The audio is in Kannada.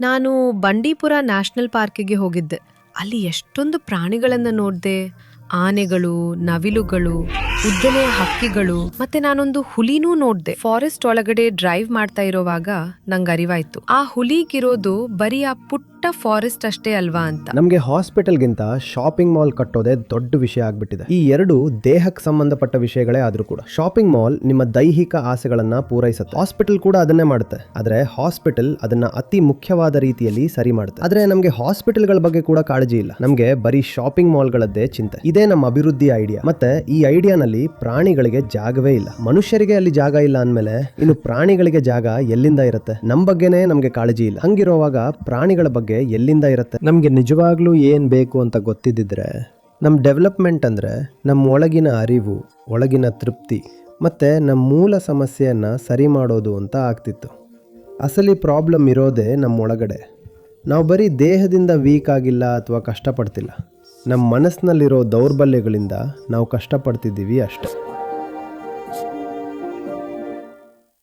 ನಾನು ಬಂಡೀಪುರ ನ್ಯಾಷನಲ್ ಪಾರ್ಕಿಗೆ ಹೋಗಿದ್ದೆ. ಅಲ್ಲಿ ಎಷ್ಟೊಂದು ಪ್ರಾಣಿಗಳನ್ನ ನೋಡ್ದೆ. ಆನೆಗಳು, ನವಿಲುಗಳು, ಉದ್ದನೆಯ ಹಕ್ಕಿಗಳು, ಮತ್ತೆ ನಾನೊಂದು ಹುಲಿನೂ ನೋಡ್ದೆ. ಫಾರೆಸ್ಟ್ ಒಳಗಡೆ ಡ್ರೈವ್ ಮಾಡ್ತಾ ಇರೋವಾಗ ನಂಗೆ ಅರಿವಾಯ್ತು, ಆ ಹುಲಿಗಿರೋದು ಬರೀ ಆ ಪುಟ್ಟ ಫಾರೆಸ್ಟ್ ಅಷ್ಟೇ ಅಲ್ವಾ ಅಂತ. ನಮಗೆ ಹಾಸ್ಪಿಟಲ್ಗಿಂತ ಶಾಪಿಂಗ್ ಮಾಲ್ ಕಟ್ಟೋದೇ ದೊಡ್ಡ ವಿಷಯ ಆಗ್ಬಿಟ್ಟಿದೆ. ಈ ಎರಡು ದೇಹಕ್ಕೆ ಸಂಬಂಧಪಟ್ಟ ವಿಷಯಗಳೇ ಆದ್ರೂ ಕೂಡ ಶಾಪಿಂಗ್ ಮಾಲ್ ನಿಮ್ಮ ದೈಹಿಕ ಆಸೆಗಳನ್ನ ಪೂರೈಸುತ್ತೆ. ಹಾಸ್ಪಿಟಲ್ ಕೂಡ ಅದನ್ನೇ ಮಾಡುತ್ತೆ. ಆದ್ರೆ ಹಾಸ್ಪಿಟಲ್ ಅದನ್ನ ಅತಿ ಮುಖ್ಯವಾದ ರೀತಿಯಲ್ಲಿ ಸರಿ ಮಾಡುತ್ತೆ. ಆದ್ರೆ ನಮಗೆ ಹಾಸ್ಪಿಟಲ್ಗಳ ಬಗ್ಗೆ ಕೂಡ ಕಾಳಜಿ ಇಲ್ಲ. ನಮಗೆ ಬರೀ ಶಾಪಿಂಗ್ ಮಾಲ್ಗಳದ್ದೇ ಚಿಂತೆ. ಇದೇ ನಮ್ಮ ಅಭಿವೃದ್ಧಿ ಐಡಿಯಾ. ಮತ್ತೆ ಈ ಐಡಿಯಾನಲ್ಲಿ ಪ್ರಾಣಿಗಳಿಗೆ ಜಾಗವೇ ಇಲ್ಲ. ಮನುಷ್ಯರಿಗೆ ಅಲ್ಲಿ ಜಾಗ ಇಲ್ಲ ಅಂದ್ಮೇಲೆ ಇನ್ನು ಪ್ರಾಣಿಗಳಿಗೆ ಜಾಗ ಎಲ್ಲಿಂದ ಇರುತ್ತೆ? ನಮ್ ಬಗ್ಗೆನೇ ನಮ್ಗೆ ಕಾಳಜಿ ಇಲ್ಲ. ಹಂಗಿರುವಾಗ ಪ್ರಾಣಿಗಳ ಬಗ್ಗೆ ಎಲ್ಲಿಂದ ಇರುತ್ತೆ? ನಮ್ಗೆ ನಿಜವಾಗ್ಲೂ ಏನ್ ಬೇಕು ಅಂತ ಗೊತ್ತಿದ್ದಿದ್ರೆ ನಮ್ಮ ಡೆವಲಪ್ಮೆಂಟ್ ಅಂದ್ರೆ ನಮ್ಮ ಒಳಗಿನ ಅರಿವು, ಒಳಗಿನ ತೃಪ್ತಿ ಮತ್ತೆ ನಮ್ಮ ಮೂಲ ಸಮಸ್ಯೆಯನ್ನ ಸರಿ ಮಾಡೋದು ಅಂತ ಆಗ್ತಿತ್ತು. ಅಸಲಿ ಪ್ರಾಬ್ಲಮ್ ಇರೋದೇ ನಮ್ಮ ಒಳಗಡೆ. ನಾವು ಬರೀ ದೇಹದಿಂದ ವೀಕ್ ಆಗಿಲ್ಲ ಅಥವಾ ಕಷ್ಟಪಡ್ತಿಲ್ಲ. ನಮ್ಮ ಮನಸ್ಸಿನಲ್ಲಿರೋ ದೌರ್ಬಲ್ಯಗಳಿಂದ ನಾವು ಕಷ್ಟಪಡ್ತಿದ್ದೀವಿ ಅಷ್ಟೆ.